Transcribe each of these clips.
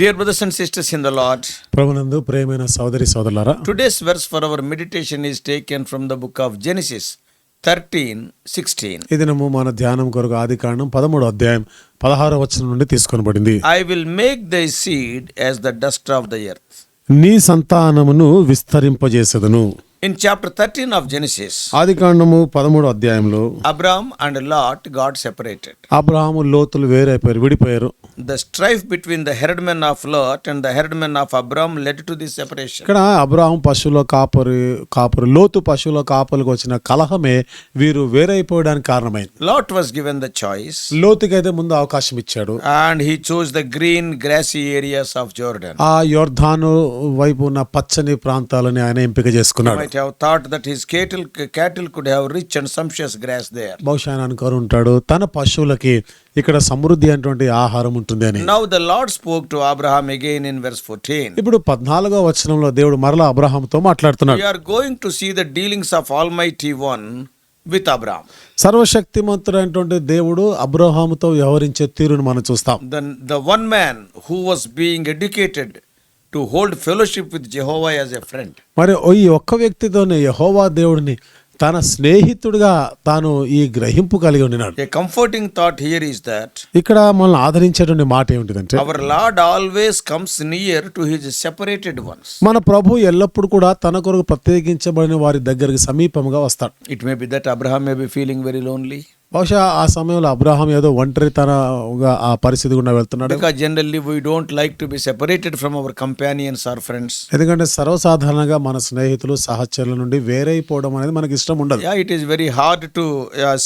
Dear brothers and sisters in the Lord, ప్రభునందు ప్రియమైన సోదరి సోదరులారా, today's verse for our meditation is taken from the book of Genesis 13:16. ఈ దినము మన ధ్యానం కొరకు ఆదికాండం 13వ అధ్యాయం 16వ వచనం నుండి తీసుకొనబడింది. I will make thy seed as the dust of the earth. నీ సంతానమును విస్తరింపజేసెదను. In chapter 13 of Genesis, ఆదికాండము 13వ అధ్యాయంలో Abraham and Lot got separated. Abraham లోతులు వేరైపోయారు, విడిపోయారు. The strife between the herdmen of Lot and the herdmen of Abraham led to this separation. ఇక్కడ Abraham పశువుల కాపరి లోతు పశువుల కాపరికి వచ్చిన కలహమే వీరు వేరైపోవడానికి కారణమైంది. Lot was given the choice లోతుకైతే ముందు అవకాశం ఇచ్చాడు. and he chose the green grassy areas of Jordan. ఆ యొర్దాను వైపు ఉన్న పచ్చని ప్రాంతాలని ఆయన ఎంపిక చేసుకున్నాడు. Might have thought that his cattle could have rich and sumptuous grass there. బహుశా ఆయన అనుకోని ఉంటాడు తన పశువులకి ఇక్కడ సమృద్ధి అయినటువంటి ఆహారం ఉంటుంది అని. Now the Lord spoke to Abraham again in verse 14. ఇప్పుడు 14వ వచనంలో దేవుడు మరలా అబ్రహాముతో మాట్లాడుతున్నాడు. We are going to see the dealings of Almighty One with Abraham. సర్వశక్తిమంతుడైనటువంటి దేవుడు అబ్రహాముతో వ్యవహరించే తీరును మనం చూస్తాం. The one man who was being educated to hold fellowship with Jehovah as a friend. మరి ఈ ఒక్క వ్యక్తితోనే యెహోవా దేవుడిని తన స్నేహితుడిగా తాను ఈ గ్రహింపు కలిగి ఉన్నాడు. A comforting thought here is that ఇక్కడ మనల్ని ఆదరించేటువంటి మాట ఏమిటిదంటే, our Lord always comes near to his separated ones. మన ప్రభు ఎల్లప్పుడూ కూడా తన కొరకు ప్రత్యేకించబడిన వారి దగ్గరికి సమీపంగా వస్తాడు. It may be that Abraham may be feeling very lonely. బహుశా ఆ సమయంలో అబ్రహాం ఏదో ఒంటరితనంగా ఆ పరిస్థితి గుండా వెళ్తున్నాడు. Because generally we don't like to be separated from our companions or friends. ఎందుకంటే సర్వసాధారణంగా మన స్నేహితులు సహచరుల నుండి వేరైపోవడం అనేది మనకి ఇష్టం ఉండదు. Yeah, it is very hard to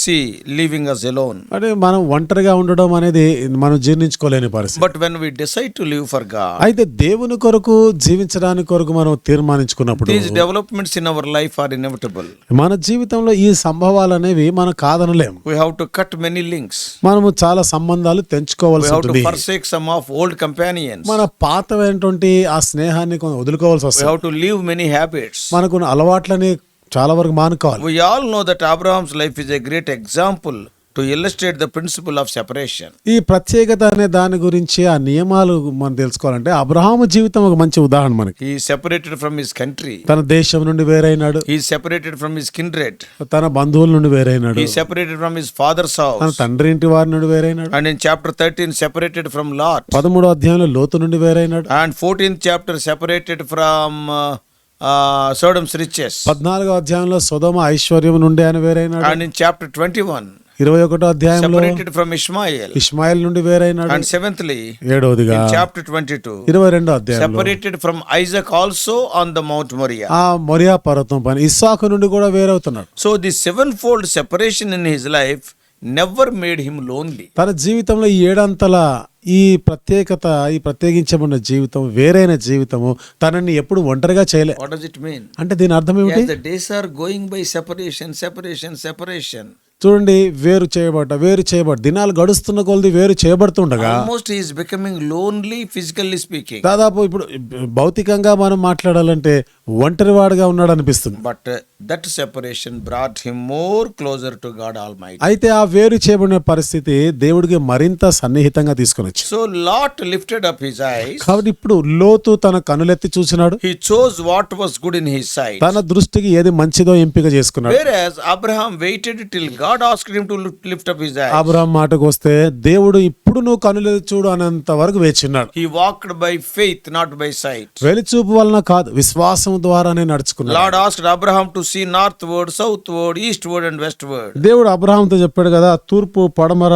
see leaving us alone. అంటే మనం ఒంటరిగా ఉండడం అనేది మనం జీర్ణించుకోలేని పరిస్థితి. But when we decide to live for God, అయితే దేవుని కొరకు జీవించడానికి కొరకు మనం తీర్మానించుకున్నప్పుడు these developments in our life are inevitable. మన జీవితంలో ఈ సంభవాలు అనేవి మనం కాదనలేము. We have to cut many links. మనము చాలా సంబంధాలు We తెంచుకోవాల్సి have to ఉంటుంది. forsake some of old companions. మన పాతమైనటువంటి ఆ స్నేహాన్ని కొంచెం వదులుకోవాల్సి We వస్తుంది. have to leave many habits. మనకున్న అలవాట్లని చాలా వరకు మానుకోవాలి. We all know that Abraham's life is a great example to illustrate the principle of separation. ఈ ప్రత్యేకత అనే దాని గురించి ఆ నియమాలు మనం తెలుసుకోవాలంటే అబ్రహాము జీవితం ఒక మంచి ఉదాహరణ మనకి. He is separated from his country. తన దేశం నుండి వేరైనాడు. He is separated from his kindred. తన బంధువుల నుండి వేరైనాడు. He is separated from his father's తన house. తండ్రి ఇంటి వారి నుండి వేరైనాడు. And in chapter 13 separated from Lot. 13వ అధ్యాయంలో లోతు నుండి వేరైనాడు. And 14th chapter separated from Sodom's riches. 14వ అధ్యాయంలో సొదొమ ఐశ్వర్యం నుండి ఆయన వేరైనాడు. And in chapter 21 21వ అధ్యాయంలో separated from Ishmael. ఇష్మాయిల్ నుండి వేరైనాడు. And seventhly 7వదిగా in chapter 22 22వ అధ్యాయంలో separated from Isaac also on the Mount Moriah. ఆ మొరియా పర్వతం పైన ఇస్సాకు నుండి కూడా వేరవుతున్నాడు. So the sevenfold separation in his life never made him lonely. తన జీవితంలో ఈ ఏడంతల ఈ ప్రత్యేకించబడిన జీవితం, వేరైన జీవితము తనని ఎప్పుడు ఒంటరిగా చేయలే. What does it mean? అంటే దీని అర్థం ఏమిటి? As the days are going by, separation. చూడండి, వేరు చేయబడ్డ దినాలు గడుస్తున్న కొలది వేరు చేయబడుతుండగా Almost he is becoming lonely physically speaking. దాదాపు ఇప్పుడు భౌతికంగా మనం మాట్లాడాలంటే ఒంటరివాడుగా ఉన్నాడు అనిపిస్తుంది. But that separation brought him more closer to God Almighty. అయితే ఆ వేరు చేయబడిన పరిస్థితి దేవుడికి మరింత సన్నిహితంగా తీసుకొనొచ్చు. So Lot lifted up his eyes. కాబట్టి ఇప్పుడు లోతు తన కనులెత్తి చూసినాడు. He chose what was good in his sight. తన దృష్టికి ఏది మంచిదో ఎంపిక చేసుకున్నాడు. Whereas Abraham waited till God asked him to lift up his eyes. Abraham మాటకు వస్తే దేవుడు ఇప్పుడు నువ్వు కనులెత్తి చూడు అనేంత వరకు వేచిన్నాడు. He walked by faith, not by sight. వెలిచూపు వలన కాదు, విశ్వాసం ద్వారానే నడుచుకున్నాడు. Lord asked Abraham to see northward, southward, eastward and westward. దేవుడు అబ్రహాంతో చెప్పాడు కదా, తూర్పు, పడమర,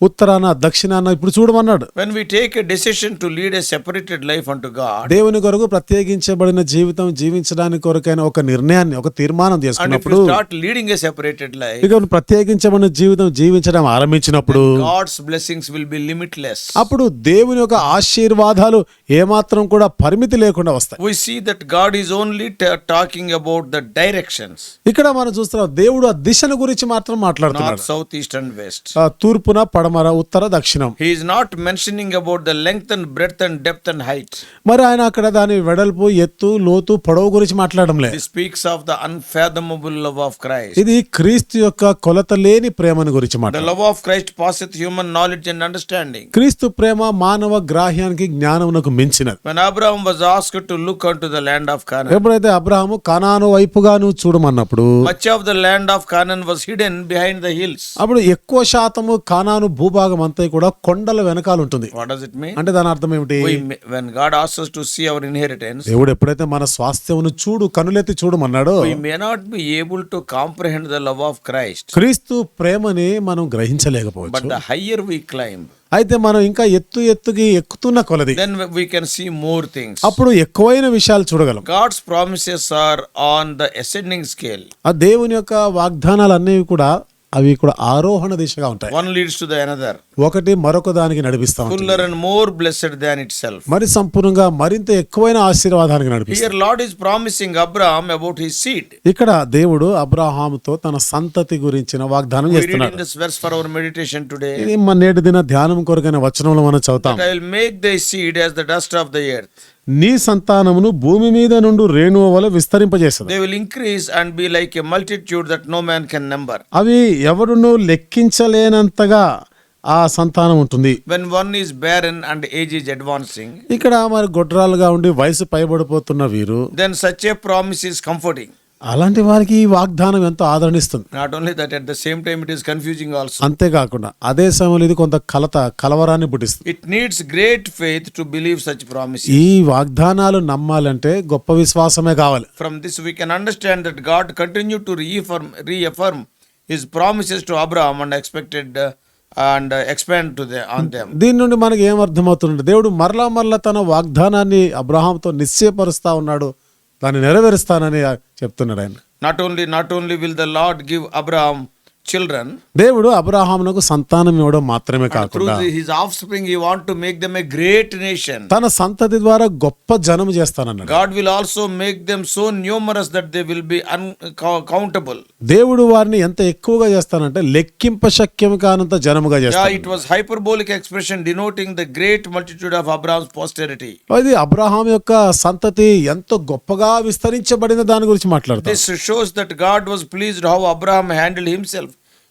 ఉత్తరాన, దక్షిణాన ఇప్పుడు చూడమన్నాడు. When we take a decision to lead a separated life unto God, దేవుని కొరకు ప్రత్యేకించబడిన జీవితం జీవించడానికి కొరకైన ఒక నిర్ణయాన్ని, ఒక తీర్మానం and if చేసుకున్నప్పుడు, you start leading a separated life, ఇక ప్రత్యేకించబడిన జీవితం జీవించడం ఆరంభించినప్పుడు God's blessings will be limitless. అప్పుడు దేవుని యొక్క ఆశీర్వాదాలు ఏమాత్రం కూడా పరిమితి లేకుండా వస్తాయి. We see that God is only talking about the directions, ఇక్కడ మనం చూస్తున్నాం దేవుడు ఆ దిశను గురించి మాత్రం మాట్లాడుతున్నాడు. north, south, east and west. తూర్పున, పడమర, ఉత్తర, దక్షిణం. He is not mentioning about the length and breadth and depth and height. మరి ఆయన అక్కడ దాని వెడల్పు, ఎత్తు, లోతు, పొడవు గురించి మాట్లాడడం లేదు. He speaks of the unfathomable love of Christ. ఇది క్రీస్తు యొక్క కొలత కొలత లేని ప్రేమను గురించి The మాట్లాడు. love of Christ passeth human knowledge and understanding. క్రీస్తు ప్రేమ మానవ గ్రాహ్యానికి జ్ఞానమునకు మించినది. When Abraham was asked to look unto the land of Canaan, ఎప్పుడైతే అబ్రహాము కనాను వైపుగా నువ్వు చూడమన్నప్పుడు much of the land of Canaan was hidden behind the hills. అప్పుడు ఎక్కువ శాతము కానాను భూభాగం అంతా కూడా కొండల వెనకాల ఉంటుంది. What does it mean? అంటే దాని అర్థం ఏమిటి? When God asks us to see our inheritance, దేవుడు ఎప్పుడైతే మన స్వాస్థ్యమును చూడు కనులెత్తి చూడమన్నాడో we may not be able to comprehend the love of Christ. క్రీస్తు ప్రేమని మనం గ్రహించలేకపోవచ్చు. But the higher we climb, అయితే మనం ఇంకా ఎత్తుకి ఎక్కుతున్న కొలది then we can see more things. అప్పుడు ఎక్కువైన విషయాలు చూడగలం. God's promises are on the ascending scale. ఆ దేవుని యొక్క వాగ్దానాలు అన్నీ కూడా అవి కూడా ఆరోహణ దిశగా ఉంటాయి. One leads to the another. ఒకటి మరొక దానికి నడిపిస్తా ఉంటుంది. Fuller and more blessed than itself. మరి సంపూర్ణంగా మరింత ఎక్కువైన ఆశీర్వాదానికి నడిపిస్తుంది. Here Lord is promising Abraham about his seed. ఇక్కడ దేవుడు అబ్రహాముతో తన సంతతి గురించిన వాగ్దానం We read చేస్తున్నాడు. in this verse for our meditation today. ఇది మన నేటి దిన ధ్యానం కొరకైన వచనంలో మనం చదువుతాం. I will make thy seed as the dust of the earth. నీ సంతానమును భూమి మీద నుండి రేణువు వలె విస్తరింపజేస్తుంది. They will increase and be like a multitude that no man can number. అవి ఎవడును లెక్కించలేనంతగా ఆ సంతానం ఉంటుంది. When one is barren and age is advancing, ఇక్కడ మరి గొడ్రాలుగా ఉండి వయసు పైబడిపోతున్న వీరు, then such a promise is comforting. అలాంటి వారికి ఈ వాగ్దానం ఎంతో ఆదరణిస్తుంది. Not only that, at the same time it is confusing also. అంతేకాకుండా అదే సమయంలో ఇది కొంత కలవరాన్ని పుట్టిస్తుంది. It needs great faith to believe such promises. ఈ వాగ్దానాలు నమ్మాలంటే గొప్ప విశ్వాసమే కావాలి. From this we can understand that God continued to reaffirm his promises to Abraham and expand on them. దీని నుండి మనకి ఏం అర్థమవుతుందంటే దేవుడు మరలా తన వాగ్దానాన్ని అబ్రహాంతో నిశ్చయపరుస్తా ఉన్నాడు, దాన్ని నెరవేరుస్తానని చెప్తున్నాడు ఆయన. Not only will the Lord give Abraham children, దేవుడు అబ్రహామునకు సంతానం ఇవ్వడం మాత్రమే కాకుండా through his offspring he want to make them a great nation. తన సంతతి ద్వారా గొప్ప జనము చేస్తానన్నాడు. God will also make them so numerous that they will be uncountable. దేవుడు వారిని ఎంత ఎక్కువగా చేస్తానంటే లెక్కింప శక్యం కానంత జనముగా చేస్తాడు. It was hyperbolic expression denoting the great multitude of Abraham's posterity. అది అబ్రహాం యొక్క సంతతి ఎంతో గొప్పగా విస్తరించబడిన దాని గురించి మాట్లాడుతాడు. This shows that God was pleased how Abraham handled himself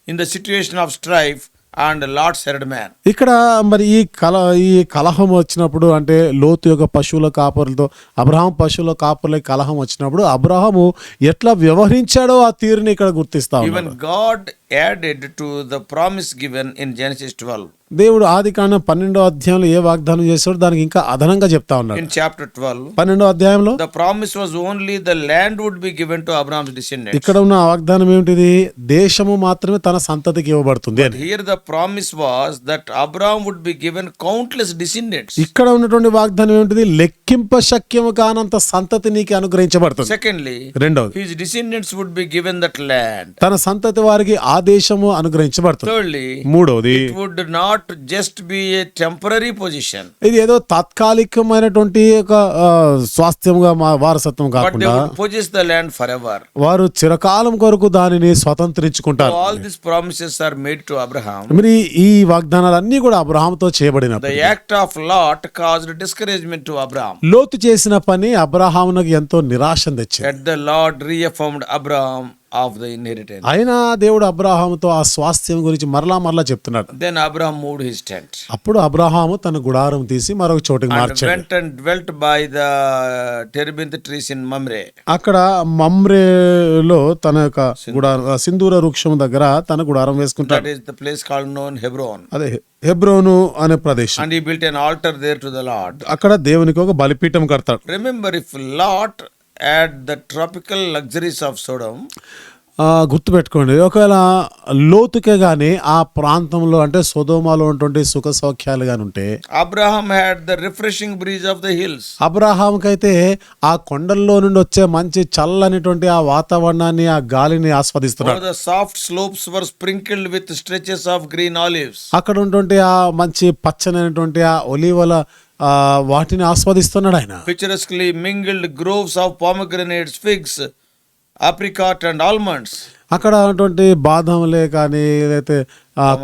in the situation of strife and Lot's herdman. ఇక్కడ మరి ఈ కలహం వచ్చినప్పుడు అంటే లోతు యొక్క పశువుల కాపరులతో అబ్రహాం పశువుల కాపరుల కలహం వచ్చినప్పుడు అబ్రహాము ఎట్లా వ్యవహరించాడో ఆ తీరుని ఇక్కడ గుర్తిస్తా ఉన్నాడు. Even God added to the promise given in Genesis 12. దేవుడు ఆదికాండం 12వ అధ్యాయంలో ఏ వాగ్దానం చేశాడో దానికి ఇంకా అదనంగా చెప్తా ఉన్నాడు. In chapter 12, 12వ అధ్యాయంలో the promise was only the land would be given to Abraham's descendants. ఇక్కడ ఉన్న వాగ్దానం ఏమిటిది? దేశము మాత్రమే తన సంతతికి ఇవ్వబడుతుంది అని. Here the promise was that Abraham would be given countless descendants. ఇక్కడ ఉన్నటువంటి వాగ్దానం ఏమిటిది? లెక్కింప శక్యము కానంత సంతతి నీకు అనుగ్రహించబడుతుంది. Secondly, రెండవది, his descendants would be given that land. తన సంతతి వారికి ఆ దేశము అనుగ్రహించబడుతుంది. Thirdly, మూడవది, it would not just be a temporary position, ఇది ఏదో తాత్కాలికమైనటువంటి ఒక స్వాస్థ్యముగా వారసత్వం but they కాకుండా would possess the land forever. వారు చిరకాలం కొరకు దానిని స్వతంత్రించుకుంటారు. All these promises are made to Abraham. మరి ఈ వాగ్దానాలన్నీ కూడా అబ్రహాంతో చేయబడినప్పుడు The act of Lot caused discouragement to Abraham. లోతు చేసిన పని అబ్రహామునకు ఎంతో నిరాశను తెచ్చింది. Yet the Lord reaffirmed Abraham of the inheritance. అయినా దేవుడు అబ్రహాముతో ఆ స్వాస్థ్యం గురించి మరలా చెప్తున్నాడు. Then Abraham moved his tent అప్పుడు అబ్రహాము తన గుడారం తీసి మరొక చోటికి and మార్చాడు. went and dwelt by the terebinth trees in Mamre. అక్కడ మమ్రేలో తన యొక్క గుడారం సింధూర వృక్షం దగ్గర తన గుడారం వేసుకుంటాడు. That is the place called known Hebron. అదే హెబ్రోను అనే ప్రదేశం. And he built an altar there to the Lord. అక్కడ దేవునికి ఒక బలిపీఠం కడతాడు. Remember, if Lot had the tropical luxuries of Sodom, గుర్తుపెట్టుకోండి, ఒకవేళ లోతుకే గాని ఆ ప్రాంతంలో అంటే సొదొమలో ఉన్నటువంటి సుఖ సౌఖ్యాలు గాని ఉంటే, Abraham had the refreshing breeze of the hills. అబ్రహాంకైతే ఆ కొండల్లో నుండి వచ్చే మంచి చల్లనిటువంటి ఆ వాతావరణాన్ని ఆ గాలిని ఆస్వాదిస్తున్నాడు. The soft slopes were sprinkled with stretches of green olives. అక్కడ ఉన్నటువంటి ఆ మంచి పచ్చనైనటువంటి ఆ ఒలీవల వాటిని ఆస్వాదిస్తున్నాడు ఆయన. Picturesquely mingled groves of pomegranates, figs, apricot and almonds. అక్కడ ఉన్నటువంటి బాదంలే కానీ లేకపోతే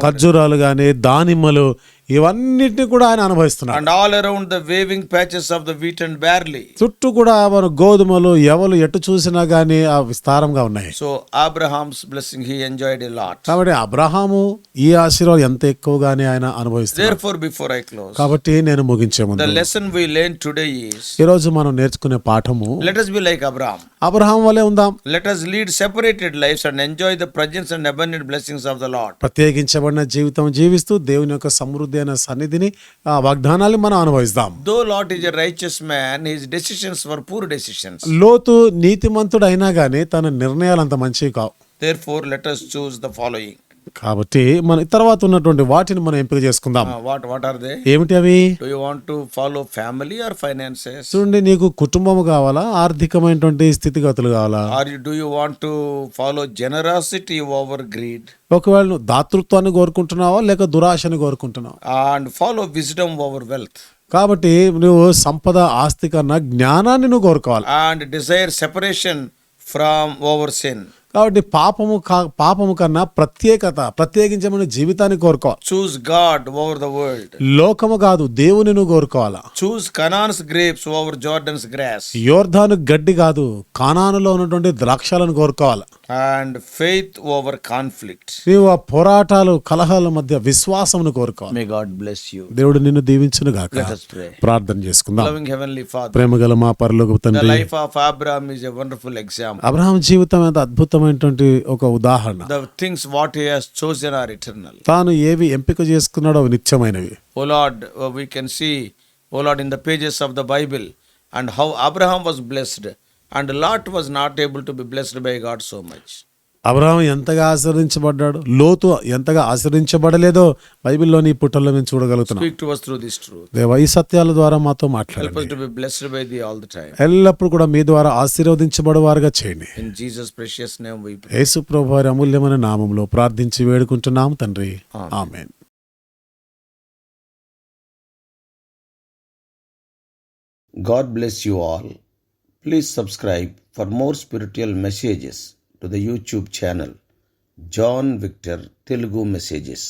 ఖర్జూరాలు కానీ దానిమ్మలు ఇవన్నిటిని కూడా ఆయన అనుభవిస్తున్నాడు. And all around the waving patches of the wheat and barley. చుట్టూ కూడా మన గోధుమలు ఎవరు ఎటు చూసినా గానీ ఆ విస్తారంగా ఉన్నాయి. So Abraham's blessing he enjoyed a lot. కాబట్టి అబ్రహాము ఈ ఆశీర్వాదం ఎంత ఎక్కువగానే ఆయన అనుభవిస్తున్నాడు. Therefore, before I close, కాబట్టి నేను ముగించే the ముందు lesson we learned today is, ఈ రోజు మనం నేర్చుకునే పాఠము, let us be like Abraham. Abraham వలె ఉందాం. Let us lead separated lives and enjoy the presence and abundant blessings of the Lord. ప్రత్యేకించబడిన జీవితం జీవిస్తూ దేవుని యొక్క సమృద్ధి అయిన సన్నిధిని ఆ వాగ్దానాలు మనం అనుభవిస్తాం. Though Lot is a righteous man, his decisions were poor decisions. లోతు నీతిమంతుడు అయినా గానీ తన నిర్ణయాలు అంత మంచివి కావు. Therefore, let us choose the following. కాబట్టి మన తర్వాత ఉన్నటువంటి వాటిని మనం ఎంపిక చేసుకుందాం. What are they? ఏమిటి అవి? Do you want to follow family or finances? చూడండి, నీకు కుటుంబం కావాలా, ఆర్థికమైనటువంటి స్థితిగతులు కావాలా, Or do you want to follow generosity over greed? ఒకవేళ నువ్వు దాతృత్వాన్ని కోరుకుంటున్నావా లేక దురాశని కోరుకుంటున్నావా? And follow wisdom over wealth? కాబట్టి నువ్వు సంపద ఆస్తి కన్నా జ్ఞానాన్ని నువ్వు కోరుకోవాలి. And desire separation from over sin? కాబట్టి పాపము కన్నా ప్రత్యేకించమని జీవితాన్ని కోరుకోవాలి. Choose God over the world. లోకము కాదు, దేవుని నువ్వు కోరుకోవాలా. Choose Canaan's grapes over Jordan's grass. యోర్దాను గడ్డి కాదు, కానానులో ఉన్నటువంటి ద్రాక్షలను కోరుకోవాలి. And faith over conflict. నీవు ఆ పోరాటాలు కలహాల మధ్య విశ్వాసమును కోరుకోవాలి. May God bless you. దేవుడు నిన్ను దీవించును గాక. Let us pray. ప్రార్థన చేసుకుందాం. Loving Heavenly Father, ప్రేమగల మా పరలోకపు the తండ్రి, life of Abraham is a wonderful example. Abraham జీవితం ఎంత అద్భుతమైనటువంటి ఒక ఉదాహరణ. The things what he has chosen are eternal. తాను ఏవి ఎంపిక చేసుకున్నాడో అవి నిత్యమైనవి. O Lord, we can see, O Lord, in the pages of the Bible and how Abraham was blessed and Lot was not able to be blessed by God so much. Abraham ఎంతగా ఆశీర్వదించబడ్డాడు, లోతు ఎంతగా ఆశీర్వదించబడలేదో బైబిల్లోని పుటల్లో మేము చూడగలుగుతున్నాం. Speak to us through this truth. దేవా, ఈ సత్యాల ద్వారా మాతో Help us మాట్లాడండి. to be blessed by thee all the time. ఎల్లప్పుడు కూడా మీ ద్వారా ఆశీర్వదించబడేవారుగా చేయండి. In Jesus' precious name we pray. యేసు ప్రభువు వారి అమూల్యమైన నామములో ప్రార్థించి వేడుకుంటున్నాం తండ్రి. ఆమేన్. God bless you all. Please subscribe for more spiritual messages to the YouTube channel John Victor Telugu Messages.